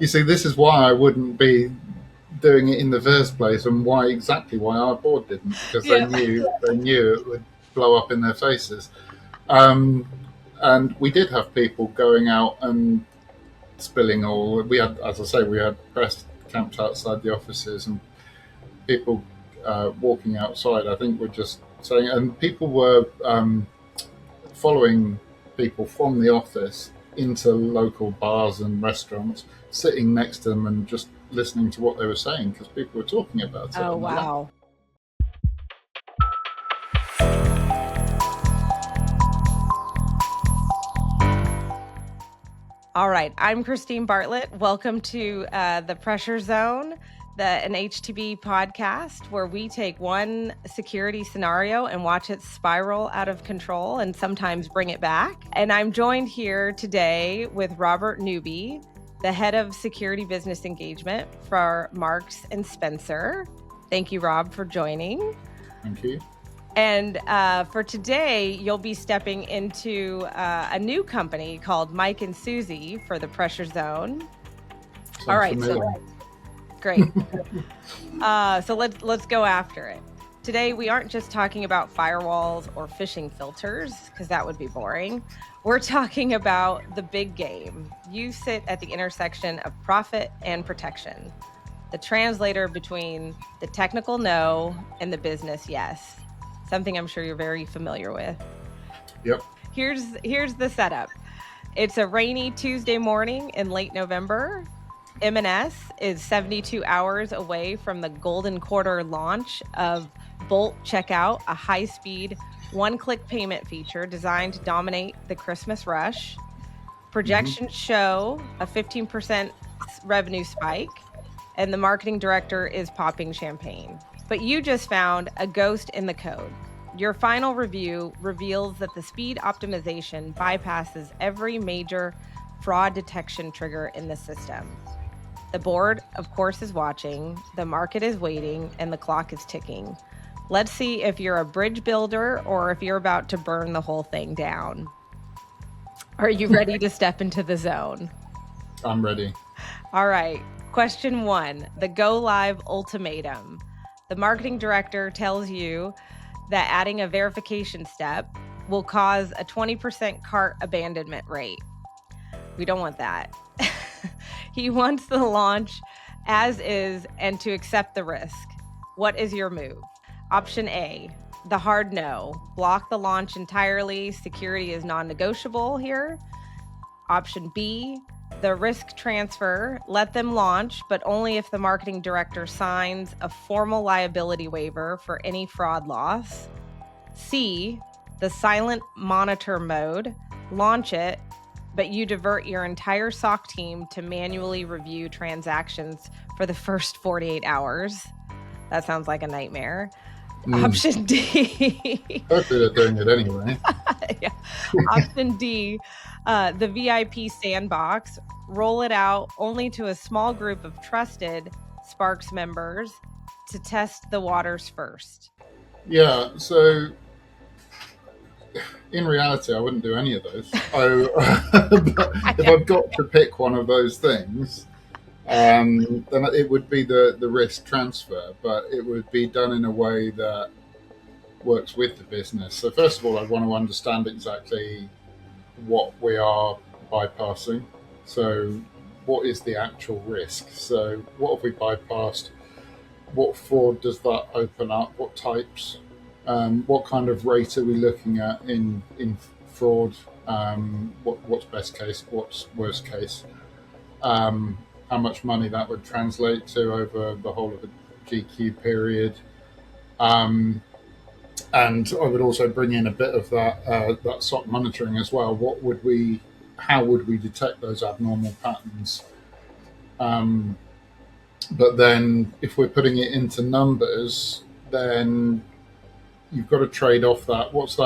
You see, this is why I wouldn't be doing it in the first place, and why our board didn't, because Yeah. they knew it would blow up in their faces. Um, and we did have people going out and spilling all. We had, as I say, we had press camped outside the offices and people walking outside. I think we're just saying, and people were following people from the office into local bars and restaurants, sitting next to them and just listening to what they were saying because people were talking about it. Oh, wow. All right. I'm Christine Bartlett. Welcome to The Pressure Zone, an HTB podcast where we take one security scenario and watch it spiral out of control and sometimes bring it back. And I'm joined here today with Robert Newby, the head of security business engagement for Marks and Spencer. Thank you, Rob, for joining. Thank you. And for today, you'll be stepping into a new company called Mike and Susie for the Pressure Zone. All right, great. So let's go after it. Today, we aren't just talking about firewalls or phishing filters, because that would be boring. We're talking about the big game. You sit at the intersection of profit and protection, the translator between the technical no and the business yes. Something I'm sure you're very familiar with. Yep. Here's the setup. It's a rainy Tuesday morning in late November. M&S is 72 hours away from the golden quarter launch of Bolt Checkout, a high-speed, one-click payment feature designed to dominate the Christmas rush. Projections show a 15% revenue spike, and the marketing director is popping champagne. But you just found a ghost in the code. Your final review reveals that the speed optimization bypasses every major fraud detection trigger in the system. The board, of course, is watching, the market is waiting, and the clock is ticking. Let's see if you're a bridge builder or if you're about to burn the whole thing down. Are you ready to step into the zone? I'm ready. All right. Question 1, the go live ultimatum. The marketing director tells you that adding a verification step will cause a 20% cart abandonment rate. We don't want that. He wants the launch as is and to accept the risk. What is your move? Option A, the hard no. Block the launch entirely. Security is non-negotiable here. Option B, the risk transfer, let them launch, but only if the marketing director signs a formal liability waiver for any fraud loss. C, the silent monitor mode, launch it, but you divert your entire SOC team to manually review transactions for the first 48 hours. That sounds like a nightmare. Option D. Hopefully they're doing it anyway. Yeah. Option D, the VIP sandbox, roll it out only to a small group of trusted Sparks members to test the waters first. Yeah, so in reality, I wouldn't do any of those. But if I've got to pick one of those things, then it would be the risk transfer, but it would be done in a way that works with the business. So first of all, I want to understand exactly what we are bypassing. So what is the actual risk? So what have we bypassed? What fraud does that open up? What types? What kind of rate are we looking at in fraud? What's best case? What's worst case? How much money that would translate to over the whole of the GQ period? And I would also bring in a bit of that SOC monitoring as well. How would we detect those abnormal patterns? But then if we're putting it into numbers, then you've got to trade off that. What does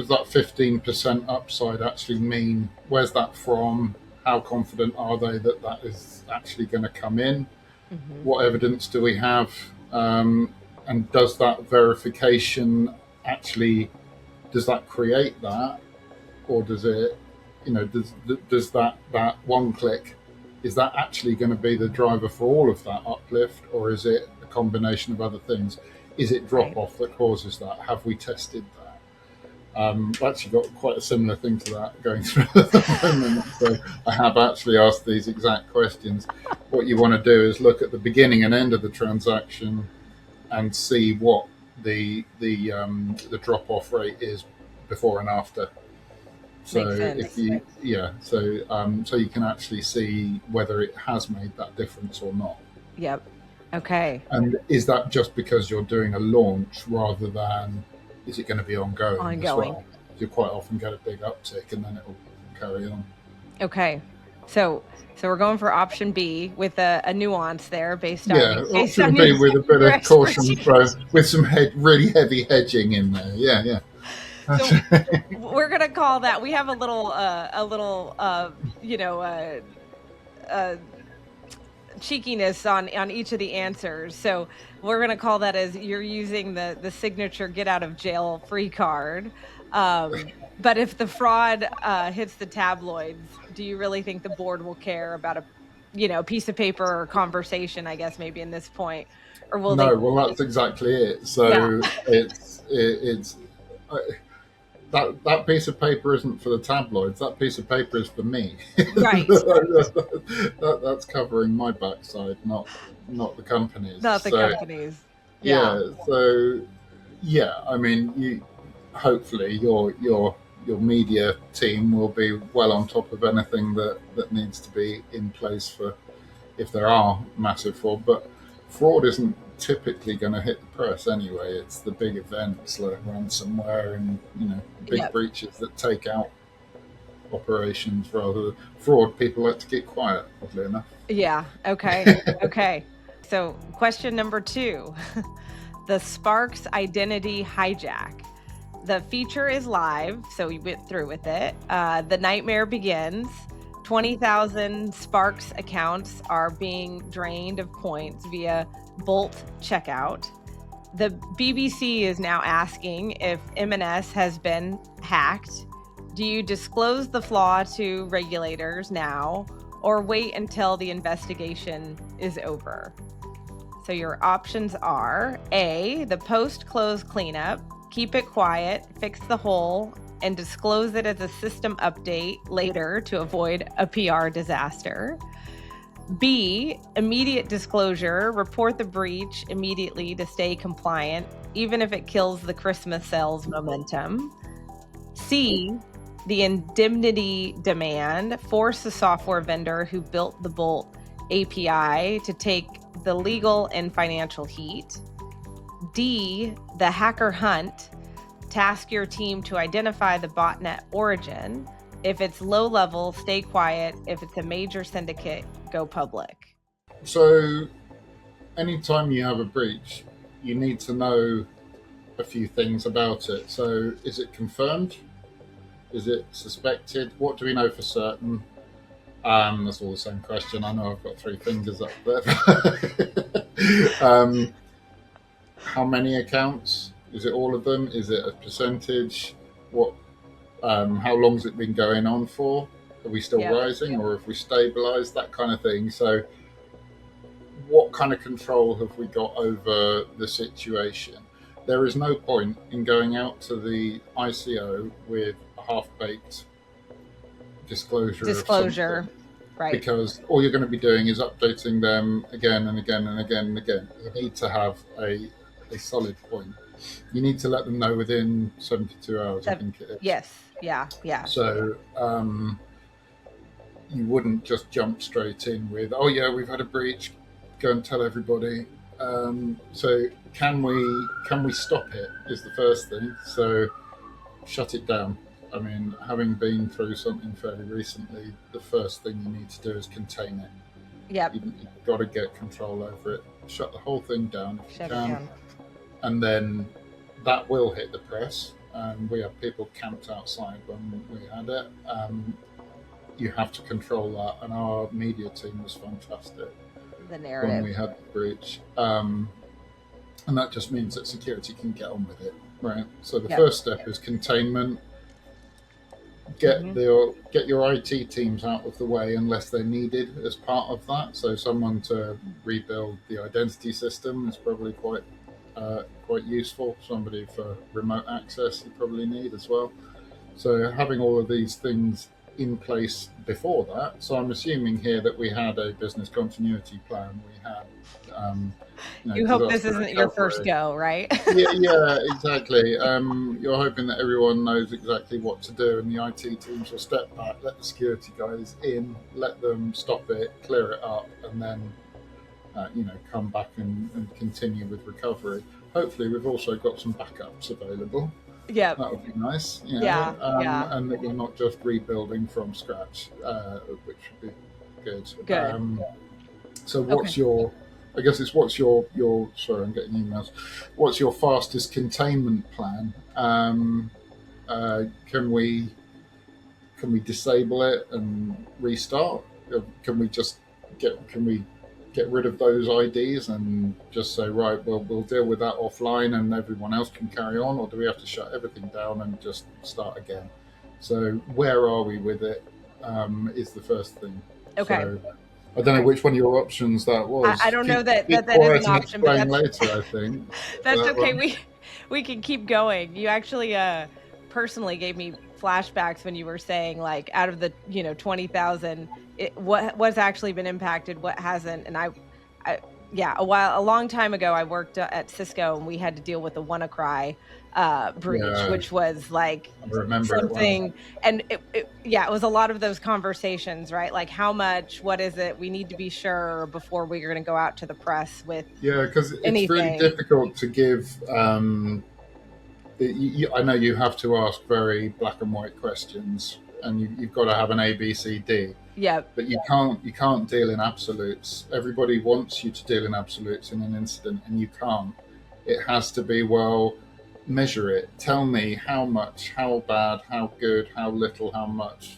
that 15% upside actually mean? Where's that from? How confident are they that that is actually going to come in? Mm-hmm. What evidence do we have? And does that verification does that create that? Or does it, does that one click is that actually going to be the driver for all of that uplift, or is it a combination of other things? Is it drop off that causes that? Have we tested that? I've actually got quite a similar thing to that going through at the moment. So I have actually asked these exact questions. What you want to do is look at the beginning and end of the transaction and see what the drop off rate is before and after. So if you so you can actually see whether it has made that difference or not. Yep. Okay. And is that just because you're doing a launch rather than is it going to be ongoing? As well? You quite often get a big uptick and then it will carry on. Okay. So we're going for option B with a nuance there based on option B with a bit of caution with some really heavy hedging in there. Yeah. So we're gonna call that. We have a little cheekiness on each of the answers. So we're gonna call that as you're using the signature get out of jail free card. But if the fraud hits the tabloids, do you really think the board will care about a piece of paper or conversation? I guess maybe in this point, or will they? Well, that's exactly it. So it's. That piece of paper isn't for the tabloids. That piece of paper is for me. Right. That's covering my backside, not the companies. Not the companies. Yeah. So I mean, hopefully your media team will be well on top of anything that needs to be in place for if there are massive fraud. But fraud isn't typically going to hit the press anyway. It's the big events like ransomware and big breaches that take out operations rather than fraud. People like to keep quiet, oddly enough. Yeah. Okay. Okay. So question number 2, the Sparks identity hijack. The feature is live, so we went through with it. The nightmare begins. 20,000 Sparks accounts are being drained of points via Bolt checkout. The BBC is now asking if M&S has been hacked. Do you disclose the flaw to regulators now or wait until the investigation is over? So your options are A, the post-close cleanup, keep it quiet, fix the hole, and disclose it as a system update later to avoid a PR disaster. B, immediate disclosure, report the breach immediately to stay compliant, even if it kills the Christmas sales momentum. C, the indemnity demand, force the software vendor who built the Bolt API to take the legal and financial heat. D, the hacker hunt, task your team to identify the botnet origin. If it's low level, stay quiet. If it's a major syndicate, go public. So anytime you have a breach, you need to know a few things about it. So is it confirmed? Is it suspected? What do we know for certain? That's all the same question. I know I've got 3 fingers up there. How many accounts? Is it all of them? Is it a percentage? What? How long has it been going on for? Are we still rising, or have we stabilized? That kind of thing. So what kind of control have we got over the situation? There is no point in going out to the ICO with a half-baked disclosure, right? Because all you're going to be doing is updating them again and again and again and again. You need to have a solid point. You need to let them know within 72 hours, I think it is. Yes. Yeah. So you wouldn't just jump straight in with, oh yeah, we've had a breach, go and tell everybody. So can we stop it is the first thing. So shut it down. I mean, having been through something fairly recently, the first thing you need to do is contain it. Yep. You've got to get control over it. Shut the whole thing down if you can. Down. And then that will hit the press. We had people camped outside when we had it. You have to control that, and our media team was fantastic. The narrative. When we had the breach. And that just means that security can get on with it, right? So the first step is containment. get your IT teams out of the way unless they're needed as part of that. So someone to rebuild the identity system is probably quite useful. Somebody for remote access you probably need as well. So having all of these things in place before that. So I'm assuming here that we had a business continuity plan. We had you hope this isn't your first go, right? yeah, exactly. You're hoping that everyone knows exactly what to do, and the IT teams will step back, let the security guys in, let them stop it, clear it up, and then come back and continue with recovery. Hopefully, we've also got some backups available. Yeah, that would be nice. Yeah. And that we're not just rebuilding from scratch, which would be good. Good. So, what's your? I guess it's what's your sorry, I'm getting emails. What's your fastest containment plan? Can we disable it and restart? Can we get rid of those IDs and just say, right, well, we'll deal with that offline and everyone else can carry on, or do we have to shut everything down and just start again? So where are we with it is the first thing. Okay. So, I don't know which one of your options that was. I don't know that is an option, but that's later, I think. That's okay. We can keep going. You actually personally gave me flashbacks when you were saying, like, out of the 20,000, what's actually been impacted, what hasn't. And a long time ago, I worked at Cisco and we had to deal with the WannaCry breach, which was like something, and it was a lot of those conversations, right? Like, how much, what is it? We need to be sure before we're going to go out to the press with because it's anything. Really difficult to give. I know you have to ask very black and white questions, and you've got to have an A, B, C, D. Yeah. But you can't deal in absolutes. Everybody wants you to deal in absolutes in an incident, and you can't. It has to be, well, measure it. Tell me how much, how bad, how good, how little, how much.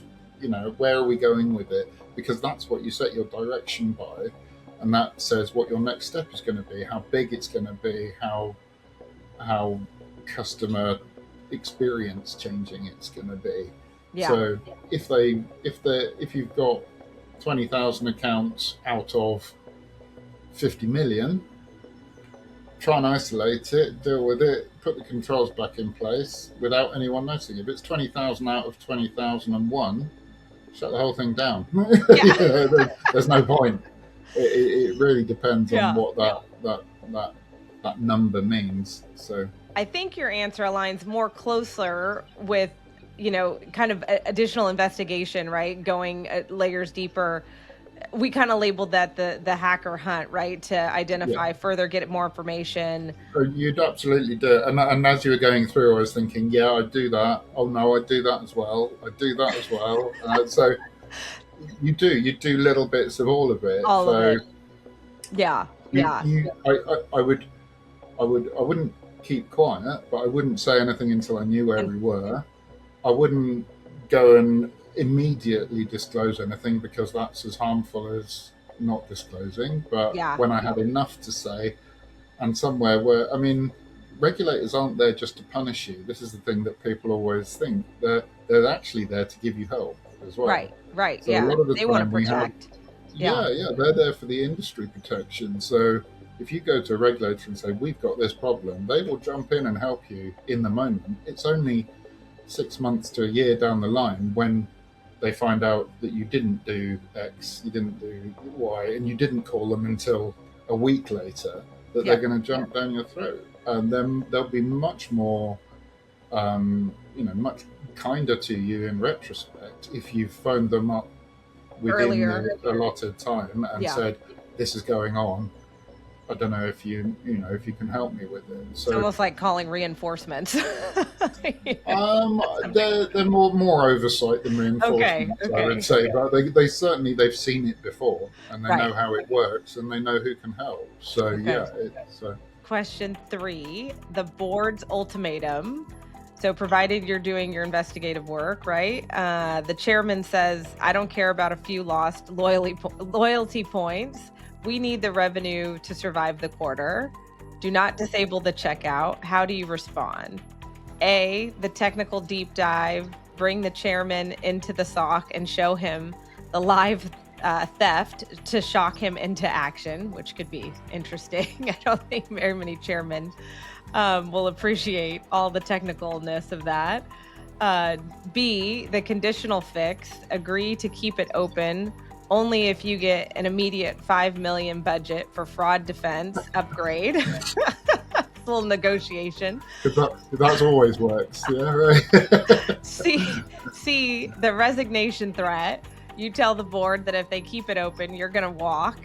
Where are we going with it? Because that's what you set your direction by, and that says what your next step is going to be, how big it's going to be, how customer experience changing it's going to be. Yeah. So if you've got 20,000 accounts out of 50 million, try and isolate it, deal with it, put the controls back in place without anyone noticing. If it's 20,000 out of 20,001, shut the whole thing down. There's no point. It really depends on what that number means. So I think your answer aligns more closer with, kind of additional investigation, right? Going layers deeper. We kind of labeled that the hacker hunt, right? To identify further, get more information. You'd absolutely do it. And as you were going through, I was thinking, yeah, I do that. Oh no, I do that as well. I do that as well. So you do little bits of all of it. All of it. Yeah. I wouldn't keep quiet, but I wouldn't say anything until I knew where we were. I wouldn't go and immediately disclose anything because that's as harmful as not disclosing. But when I had enough to say, and somewhere where, regulators aren't there just to punish you. This is the thing that people always think. They're actually there to give you help as well. Right. So a lot of the they time want to protect. They're there for the industry protection. So if you go to a regulator and say, we've got this problem, they will jump in and help you in the moment. It's only 6 months to a year down the line when they find out that you didn't do X, you didn't do Y, and you didn't call them until a week later, that they're going to jump down your throat. And then they'll be much more, much kinder to you in retrospect if you phoned them up within the allotted time and said, this is going on. I don't know if you can help me with it. So it's almost like calling reinforcements. They're more oversight than reinforcements, okay. I would say. But they've seen it before and they know how it works and they know who can help. So Question 3, the board's ultimatum. So provided you're doing your investigative work, right? The chairman says, I don't care about a few lost loyalty points. We need the revenue to survive the quarter. Do not disable the checkout. How do you respond? A, the technical deep dive bring the chairman into the SOC and show him the live theft to shock him into action, which could be interesting. I don't think very many chairmen will appreciate all the technicalness of that. B, the conditional fix, agree to keep it open only if you get an immediate $5 million budget for fraud defense upgrade. Little negotiation. That always works. Yeah, right. C, the resignation threat. You tell the board that if they keep it open, you're going to walk.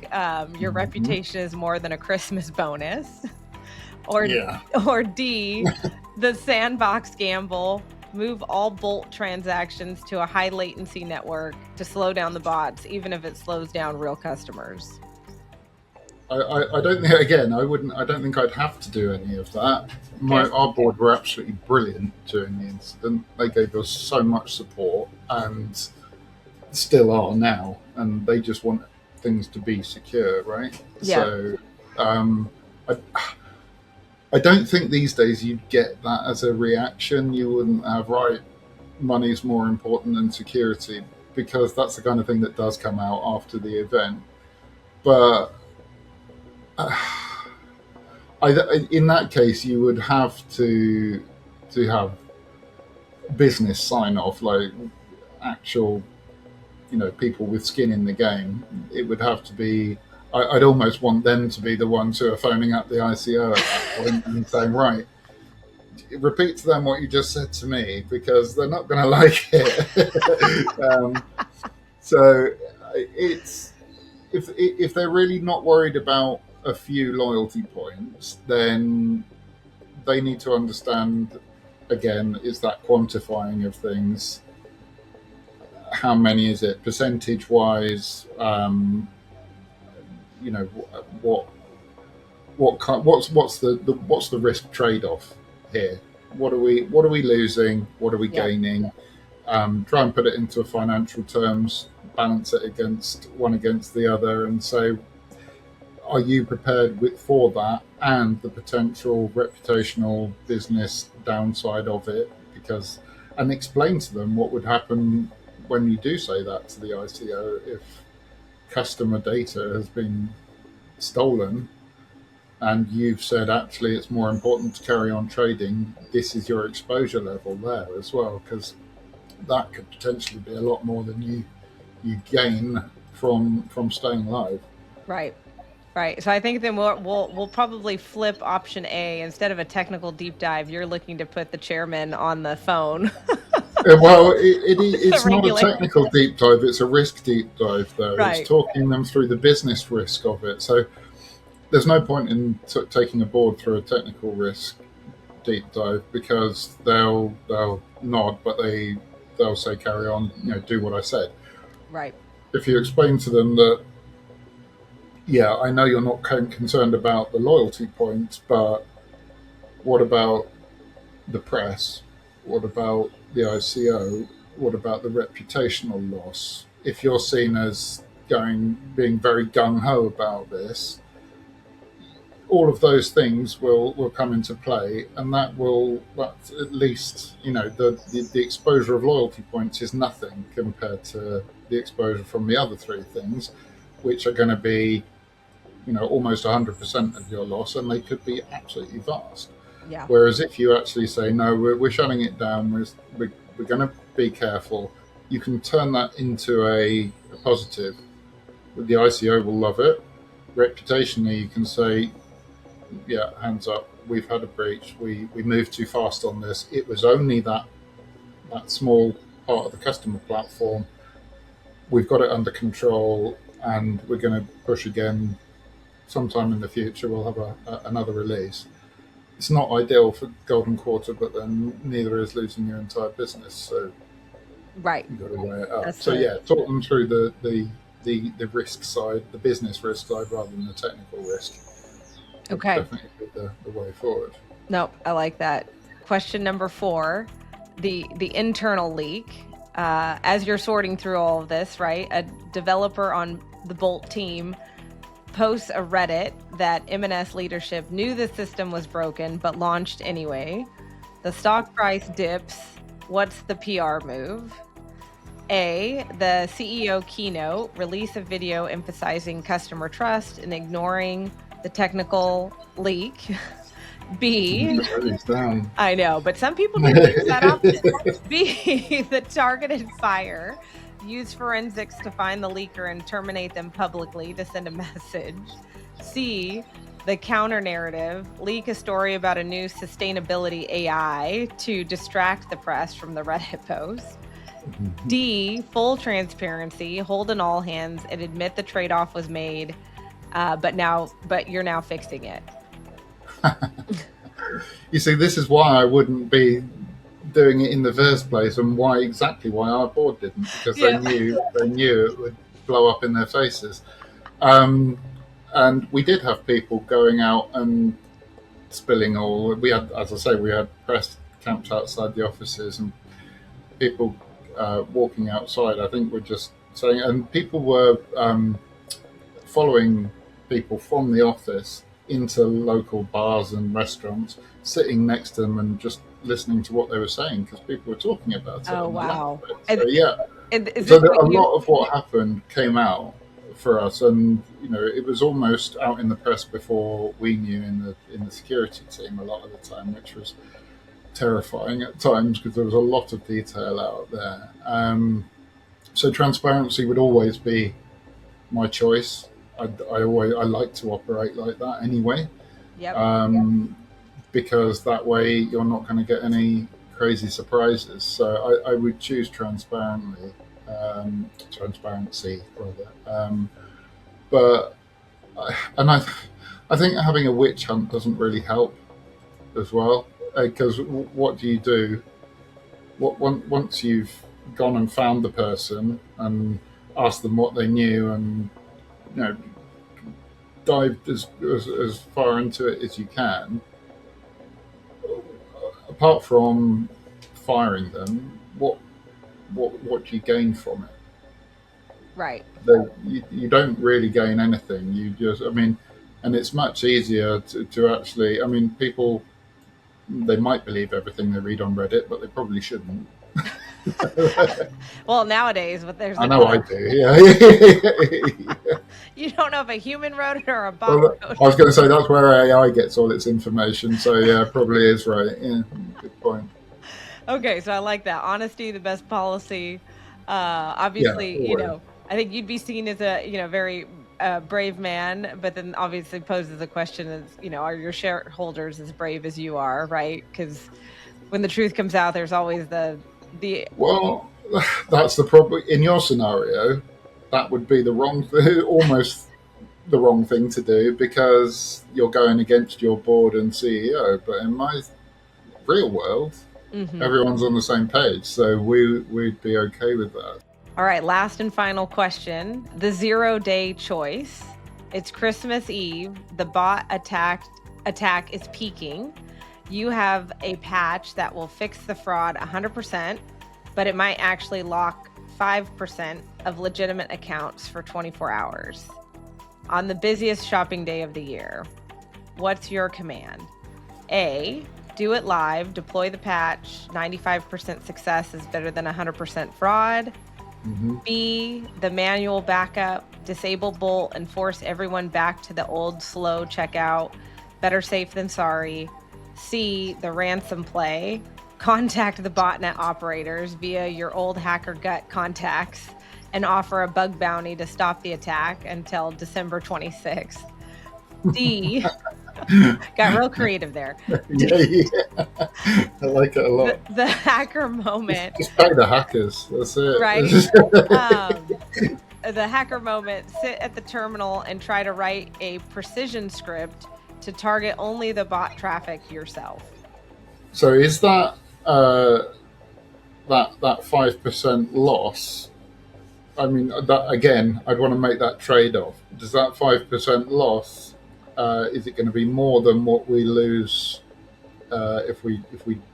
Your reputation is more than a Christmas bonus. Or D, the sandbox gamble. Move all Bolt transactions to a high latency network to slow down the bots, even if it slows down real customers. I don't think, again, I don't think I'd have to do any of that. Our board were absolutely brilliant during the incident. They gave us so much support and still are now, and they just want things to be secure, right? Yeah. So I don't think these days you'd get that as a reaction. You wouldn't have, right, money's more important than security, because that's the kind of thing that does come out after the event. But in that case, you would have to have business sign off, like actual, people with skin in the game. It would have to be. I'd almost want them to be the ones who are phoning up the ICO at that point and saying, right, repeat to them what you just said to me, because they're not going to like it. So it's if they're really not worried about a few loyalty points, then they need to understand, again, is that quantifying of things. How many is it percentage wise? What's the risk trade-off here? What are we losing? What are we gaining? Try and put it into financial terms, balance it against the other, and say, are you prepared for that and the potential reputational business downside of it? And explain to them what would happen when you do say that to the ICO if customer data has been stolen and you've said, actually, it's more important to carry on trading. This is your exposure level there as well, because that could potentially be a lot more than you gain from staying live. Right. So I think then we'll probably flip option A. Instead of a technical deep dive, you're looking to put the chairman on the phone. Well, it's not a technical deep dive, it's a risk deep dive, though. Right. It's talking them through the business risk of it. So there's no point in taking a board through a technical risk deep dive, because they'll nod, but they'll say, carry on, do what I said. Right. If you explain to them that, yeah, I know you're not concerned about the loyalty points, but what about the press? What about the ICO? What about the reputational loss? If you're seen as being very gung-ho about this, all of those things will come into play, and that at least, the exposure of loyalty points is nothing compared to the exposure from the other three things, which are going to be, almost 100% of your loss, and they could be absolutely vast. Yeah. Whereas if you actually say, no, we're shutting it down, we're going to be careful, you can turn that into a positive. The ICO will love it. Reputationally, you can say, yeah, hands up, we've had a breach, we moved too fast on this, it was only that small part of the customer platform, we've got it under control, and we're going to push again sometime in the future. We'll have another release. It's not ideal for golden quarter, but then neither is losing your entire business. So right, you've got to weigh it up. That's so right. Yeah, talk them through the risk side, the business risk side, rather than the technical risk. Okay, definitely the way forward. No, I like that. Question number 4, the internal leak. As you're sorting through all of this, right? A developer on the Bolt team posts a Reddit that M&S leadership knew the system was broken but launched anyway. The stock price dips What's the PR move? A, the CEO keynote, release a video emphasizing customer trust and ignoring the technical leak. B, I know, but some people didn't use that option. B, the targeted fire, use forensics to find the leaker and terminate them publicly to send a message. C, the counter narrative, leak a story about a new sustainability AI to distract the press from the Reddit post. D, full transparency, hold in all hands and admit the trade-off was made, but you're now fixing it. You see, this is why I wouldn't be doing it in the first place, and why our board didn't, because they knew it would blow up in their faces. And we did have people going out and spilling all. We had, as I say, we had press camped outside the offices, and people walking outside. I think we're just saying, and people were following people from the office into local bars and restaurants, sitting next to them and just listening to what they were saying, because people were talking about it. Oh, wow. So, so a lot of what happened came out for us, and it was almost out in the press before we knew in the security team a lot of the time, which was terrifying at times because there was a lot of detail out there. So transparency would always be my choice. I like to operate like that anyway. Because that way you're not going to get any crazy surprises. So I would choose transparency rather. But I think having a witch hunt doesn't really help as well, because what do you do? Once you've gone and found the person and asked them what they knew, and dived as far into it as you can, apart from firing them, what do you gain from it? Right. You don't really gain anything. You just, and it's much easier to actually, people, they might believe everything they read on Reddit, but they probably shouldn't. Well, nowadays, but there's. I know I do. Yeah. You don't know if a human wrote it or a bot Well, wrote it. I was going to say that's where AI gets all its information. So yeah, probably is right. Yeah, good point. Okay, so I like that. Honesty, the best policy. Obviously, I think you'd be seen as a very brave man, but then obviously poses a question: are your shareholders as brave as you are? Right? Because when the truth comes out, there's always the. Well, that's the problem. In your scenario, that would be almost the wrong thing to do, because you're going against your board and CEO. But in my real world, everyone's on the same page, so we'd be okay with that. All right, last and final question. The 0-day choice. It's Christmas Eve. The bot attack is peaking. You have a patch that will fix the fraud 100%, but it might actually lock 5% of legitimate accounts for 24 hours on the busiest shopping day of the year. What's your command? A, do it live, deploy the patch. 95% success is better than 100% fraud. B, the manual backup, disable Bolt and force everyone back to the old slow checkout. Better safe than sorry. C, the ransom play. Contact the botnet operators via your old hacker gut contacts and offer a bug bounty to stop the attack until December 26th. D, got real creative there. Yeah. I like it a lot. The hacker moment. Just pay the hackers. That's it. Right. The hacker moment, sit at the terminal and try to write a precision script to target only the bot traffic yourself. So is that that 5% loss? That again, I'd want to make that trade-off. Does that 5% loss, is it going to be more than what we lose if we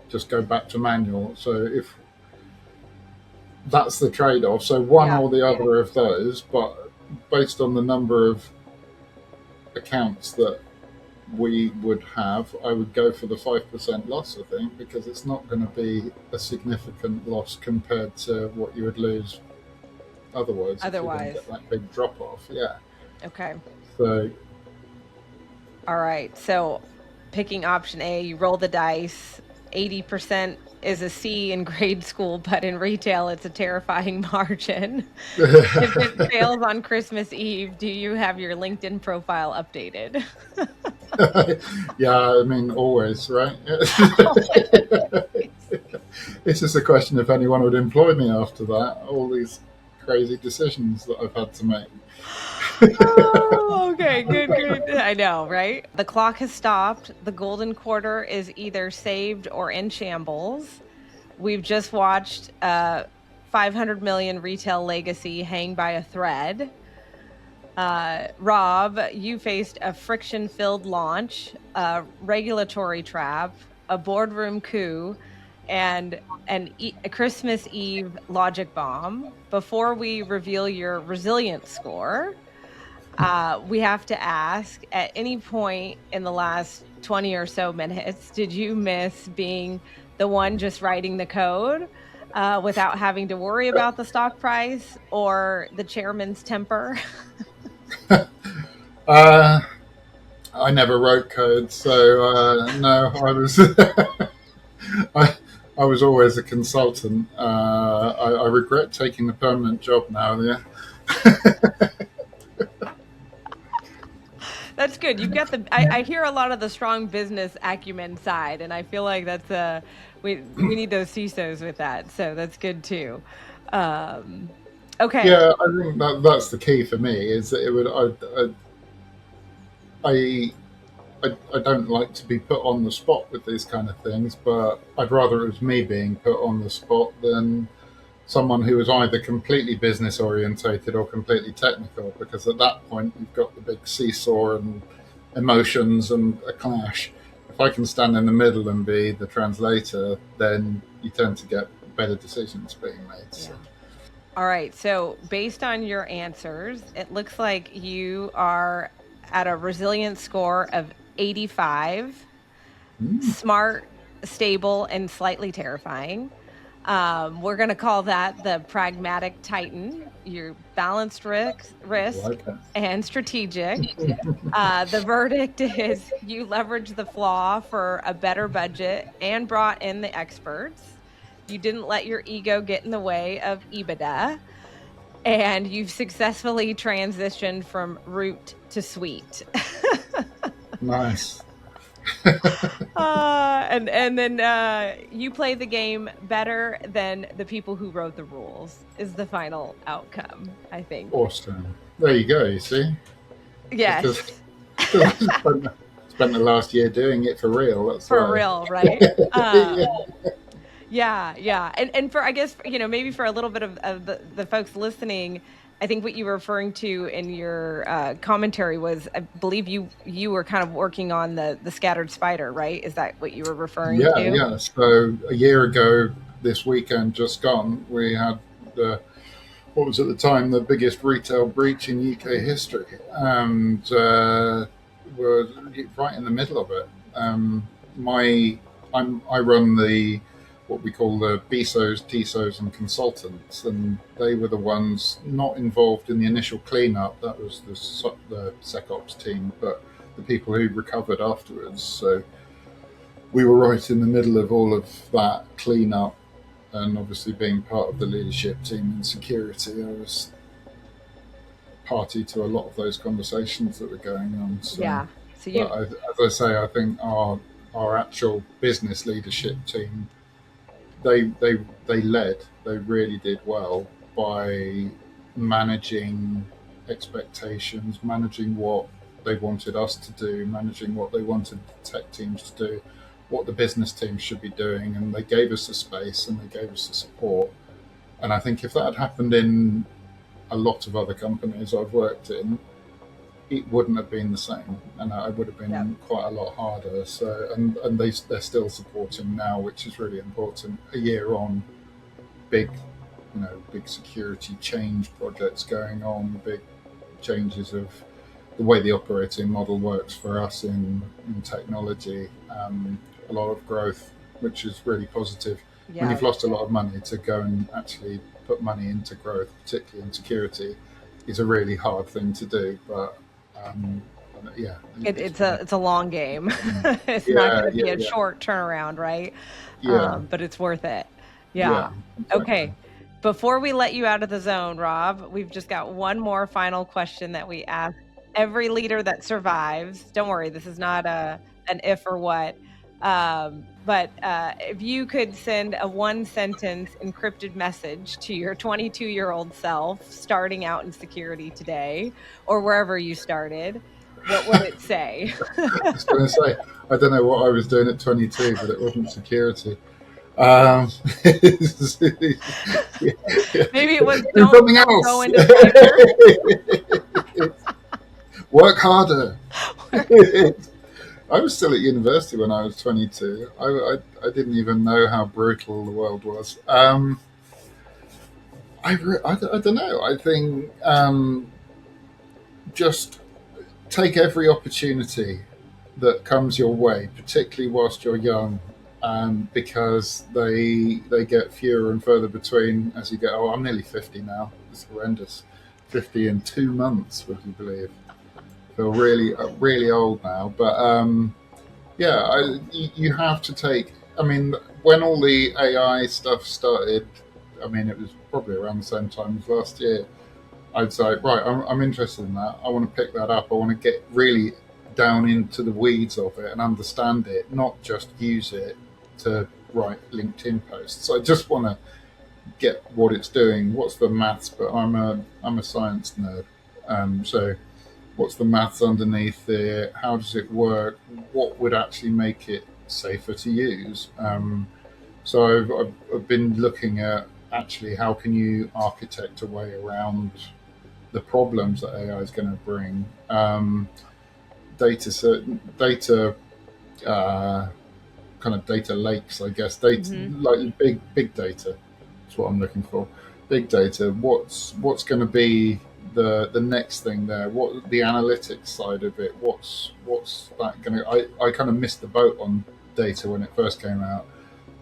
just go back to manual? So if that's the trade-off, so one or the other of those, but based on the number of accounts that we would have, I would go for the 5% loss, I think, because it's not going to be a significant loss compared to what you would lose otherwise if you're going to get that big drop off. Yeah. Okay. So. All right. So picking option A, you roll the dice. 80% is a C in grade school, but in retail, it's a terrifying margin. If it fails on Christmas Eve, do you have your LinkedIn profile updated? Yeah, I mean, always, right? It's just a question if anyone would employ me after that. All these crazy decisions that I've had to make. Oh, okay, good. I know, right? The clock has stopped. The golden quarter is either saved or in shambles. We've just watched 500 million retail legacy hang by a thread. Rob, you faced a friction-filled launch, a regulatory trap, a boardroom coup, and a Christmas Eve logic bomb. Before we reveal your resilience score, we have to ask, at any point in the last 20 or so minutes, did you miss being the one just writing the code without having to worry about the stock price or the chairman's temper? I never wrote code, so no, I was I was always a consultant. I regret taking the permanent job now. Yeah. That's good. You've got I hear a lot of the strong business acumen side, and I feel like that's we need those CISOs with that. So that's good too. Okay. Yeah, I think that's the key for me. Is that it would I don't like to be put on the spot with these kind of things, but I'd rather it was me being put on the spot than someone who was either completely business orientated or completely technical, because at that point you've got the big seesaw and emotions and a clash. If I can stand in the middle and be the translator, then you tend to get better decisions being made. So. All right. So based on your answers, it looks like you are at a resilience score of 85, smart, stable, and slightly terrifying. We're going to call that the pragmatic titan. You're balanced risk and strategic. The verdict is you leveraged the flaw for a better budget and brought in the experts. You didn't let your ego get in the way of EBITDA. And you've successfully transitioned from root to sweet. Nice. And then you play the game better than the people who wrote the rules is the final outcome, I think. Awesome. There you go, you see? Yes. Spent the last year doing it for real. That's for why. Real, right? Yeah. And for, I guess, maybe for a little bit of the folks listening, I think what you were referring to in your commentary was, I believe you were kind of working on the scattered spider, right? Is that what you were referring to? Yeah. So a year ago, this weekend just gone, we had what was at the time the biggest retail breach in UK history, and we're right in the middle of it. I run what we call the BSOs, TSOs, and consultants, and they were the ones not involved in the initial cleanup. That was the SecOps team, but the people who recovered afterwards. So we were right in the middle of all of that cleanup, and obviously being part of the leadership team in security, I was party to a lot of those conversations that were going on. So, yeah. So as I say, I think our actual business leadership team, they really did well by managing expectations, managing what they wanted us to do, managing what they wanted the tech teams to do, what the business teams should be doing, and they gave us the space and they gave us the support. And I think if that had happened in a lot of other companies I've worked in, it wouldn't have been the same, and it would have been quite a lot harder. So, and they're still supporting now, which is really important. A year on, big security change projects going on, big changes of the way the operating model works for us in technology. A lot of growth, which is really positive. When Yeah. you've lost a lot of money, to go and actually put money into growth, particularly in security, is a really hard thing to do. But yeah, It's a long game. It's not yeah, going to be yeah, a yeah, short turnaround, right? yeah, But it's worth it. yeah, Yeah. exactly. Okay. Before we let you out of the zone, Rob, we've just got one more final question that we ask every leader that survives. Don't worry, this is not an if or what. But if you could send a one sentence encrypted message to your 22-year-old self starting out in security today or wherever you started, what would it say? I was going to say, I don't know what I was doing at 22, but it wasn't security. Um, it's Maybe it was do something don't go else. into cyber. Work harder. I was still at university when I was 22. I didn't even know how brutal the world was. I don't know. I think just take every opportunity that comes your way, particularly whilst you're young, because they get fewer and further between as you get. Oh, I'm nearly 50 now. It's horrendous. 50 in 2 months, would you believe? I feel really old now. But yeah, you have to take. I mean, when all the AI stuff started, I mean, it was probably around the same time as last year. I'd say, right, I'm interested in that. I want to pick that up. I want to get really down into the weeds of it and understand it, not just use it to write LinkedIn posts. I just want to get what it's doing. What's the maths? But I'm a science nerd, so what's the maths underneath it? How does it work? What would actually make it safer to use? So I've been looking at actually how can you architect a way around the problems that AI is going to bring. Data, uh, kind of data lakes, I guess. Data like big data. That's what I'm looking for. Big data. What's going to be the next thing there? What the analytics side of it? What's that going to? I kind of missed the boat on data when it first came out.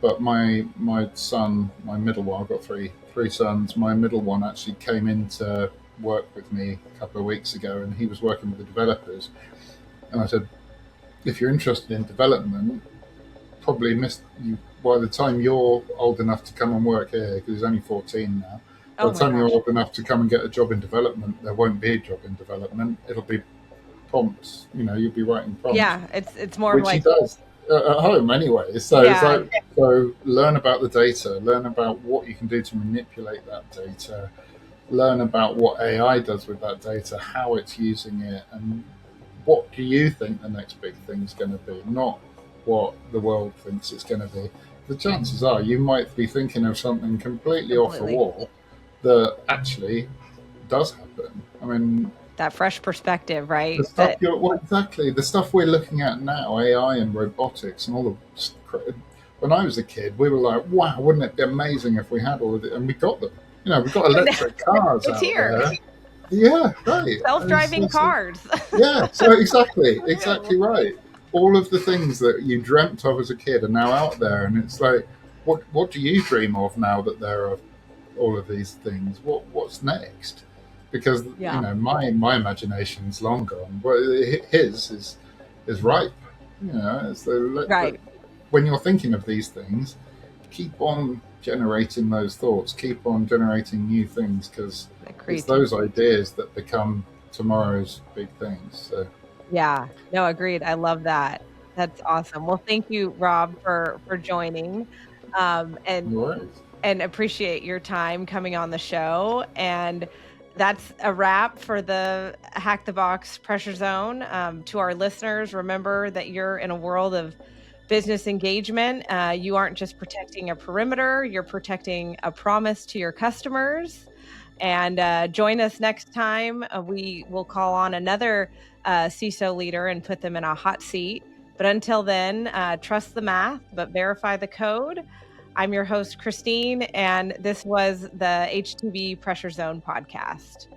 But my son, my middle one, I've got three sons. My middle one actually came into work with me a couple of weeks ago, and he was working with the developers. And I said, if you're interested in development, probably missed you by the time you're old enough to come and work here, because he's only 14 now. By the time you're old enough to come and get a job in development, there won't be a job in development. It'll be prompts. You'll be writing prompts. Yeah, it's more which like he does at home anyway. So yeah. it's like, so learn about the data, learn about what you can do to manipulate that data, learn about what AI does with that data, how it's using it, and what do you think the next big thing's going to be, not what the world thinks it's going to be. The chances are you might be thinking of something completely off the wall that actually does happen. I mean, that fresh perspective, right? The stuff exactly. The stuff we're looking at now, AI and robotics and all the. When I was a kid, we were like, "Wow, wouldn't it be amazing if we had all of it?" And we got them. We've got electric cars it's out here. there. Yeah, right. Self-driving cars. Yeah, so exactly right. All of the things that you dreamt of as a kid are now out there, and it's like, what do you dream of now that there are all of these things? What's next? Because my imagination's long gone, but his is ripe. Right. When you're thinking of these things, keep on generating those thoughts, keep on generating new things, because it's those ideas that become tomorrow's big things. So yeah, no, agreed. I love that. That's awesome. Well, thank you, Rob, for joining, and appreciate your time coming on the show. And that's a wrap for the Hack the Box Pressure Zone. To our listeners, remember that you're in a world of business engagement. You aren't just protecting a perimeter, you're protecting a promise to your customers. And join us next time. We will call on another CISO leader and put them in a hot seat. But until then, trust the math, but verify the code. I'm your host, Christine, and this was the H2B Pressure Zone podcast.